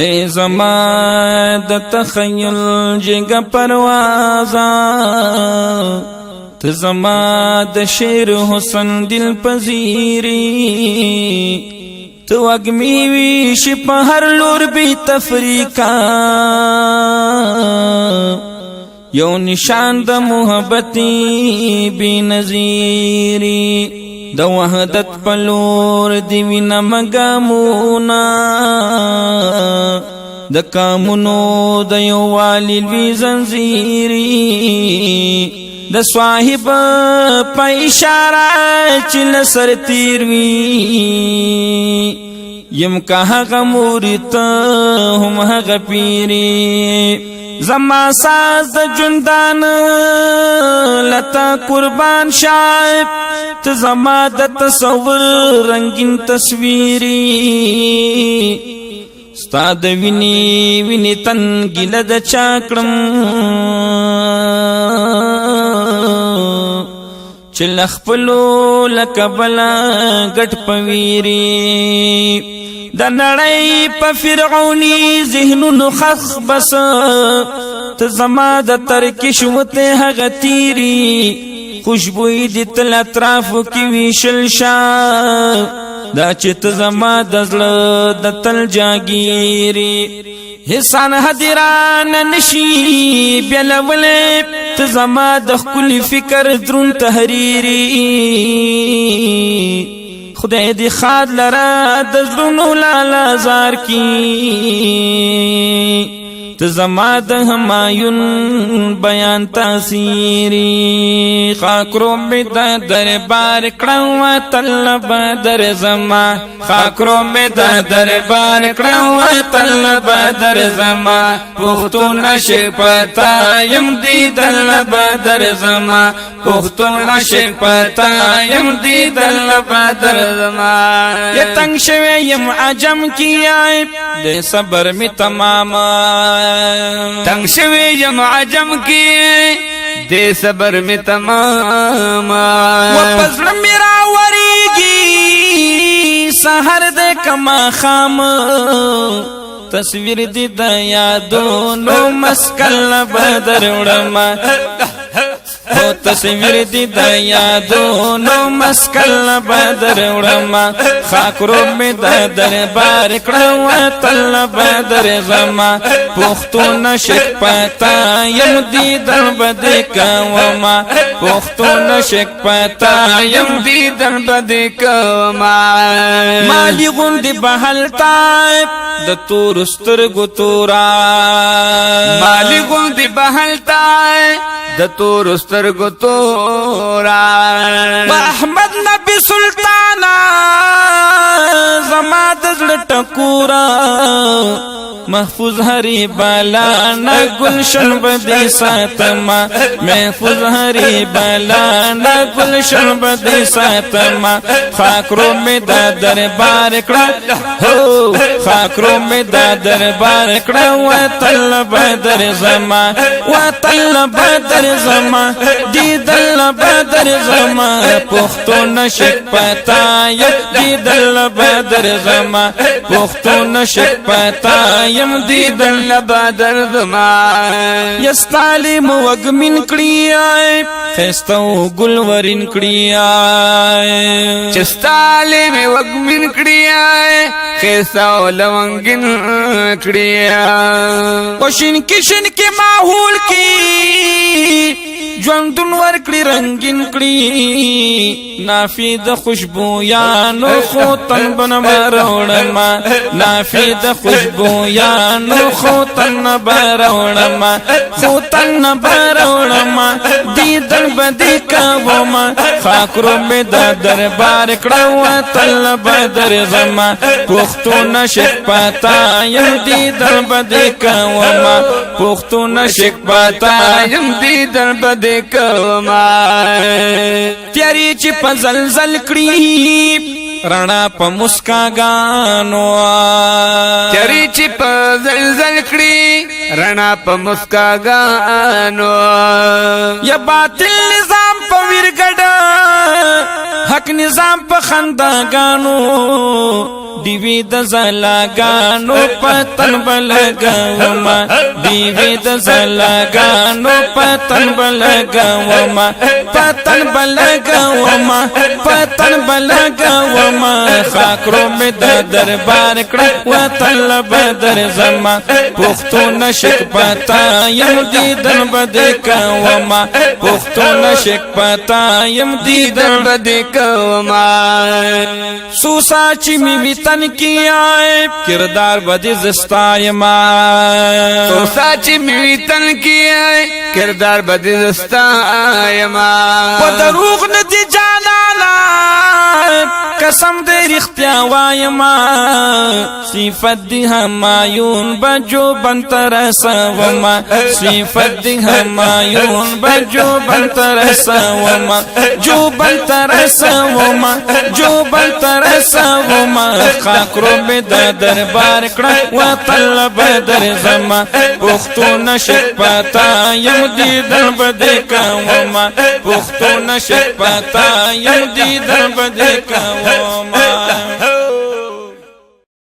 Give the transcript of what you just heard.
اے زما د تخیل جگہ پروازا ته زما د شعر حسن دل پذیری تو وگمی ویش په هر لور بی تفریقا یو نشان د محبتی بی نظیری د وحدت پلور دی وینا مگامونا د کامونو د یو والی لوی زنزیری د صاحب په اشاره چې لسر تیر وی یم که هغه مورید هم هغه پیری زما ساز د جندان لتا قربان شایب ته زما د تصور رنگین تصویری ستا د ویني ویني تن ګیله د چاکړم چې لخپلو لکه بلا ګټ پویری د نړۍ په فرعونی ذهنونو خخ بس ته زما د ترکش وته هغه تیری خوشبوئی د تل اطرافو کې ویشل شا دا چې ته زما د زړه د تل جاګیری حسان حدیران نشي بیلولې ته زما د خپل فکر درون تحریری خدای دی خاد لرا د زړونو لالا زار کی ته زما د همایون بیان تاثیری خاکرو می د دربار کړم طلب در زما خاکرو می د دربار کړم طلب در زما پختون شپتا یم دی طلب در زما پختون شپتا یم دی طلب در زما یتنگ شوی یم عجم کی عیب د صبر می تماما تنگ شوی یم عجم کی دے صبر میں تمام وپزر میرا وریگی سہر دے کما خام تصویر دی دا یادونو مسکل بدر اڑما تصویر دی د یادونو مسکل بدر وړما خاکرو می د دربار کړو تل بدر زما پښتون شک پتا یم دی در بد کوما پښتون شک پتا یم دی در بد کوما مالی غوندي بهلتا د تور سترګو تورا مالی غوندي بهلتا د تور سترګو تورا احمد نبی سلطانا زما د زړه ټکورا محفوظ هری بالا نه گلشن بدی ساتما محفوظ هری بالا نه گلشن بدی ساتما خاکرو می د دربار کړه هو خاکرو می د دربار کړه وتل بدر زما وتل بدر زما دی دل بدر زما پښتون شک پتا دی دل بدر زما پښتون شک پتا یم دی دل بدر زما یستالم وګمن کړی خستو ګلورین کړی چستالم وګمن کړی خستو لونګین کړی کوشن کشن کې ماحول کې ژوندون ورکړي رنگین کړي نافي د خوشبو یانو خو تن بنمروړما نافي د خوشبو یانو خو تن بروړما خو تن بروړما دي دل بدی کوما خاکرو می د دربار کړو تل بدر زما پښتون شک پتا یم دي دل بدی کوما پښتون شک پتا یم دي دل بدی کوما تیاری چې په زلزل کړی رڼا په مسکاګانو تیاری چې په زلزل کړی رڼا په مسکاګانو یا باطل نظام په ویرګډ حق نظام په خنداګانو دیوی د زلاګانو پتن بلګوما دیوی د زلاګانو پتن بلګوما پتن بلګوما پتن بلګوما خاکرو می د دربار کړه وطن بدر زما پښتو نشک پتا یم دیدن بد کوما پښتو نشک پتا یم دیدن بد کوما سوسا چې می تن کی آئے کردار بدی زستایما سوسا چې می تن کی آئے کردار بدی زستایما په دروغ ندی جانانا قسم دې رښتیا وایما صفت دی همایون بجو بنتر سوما صفت دی همایون بجو بنتر سوما جو بنتر سوما جو بنتر سوما خاکرو می د دربار کړه وطن بدر زما پښتو نشک پتا یم دیدن بد کوما پښتو نشک پتا یم دیدن بد کوما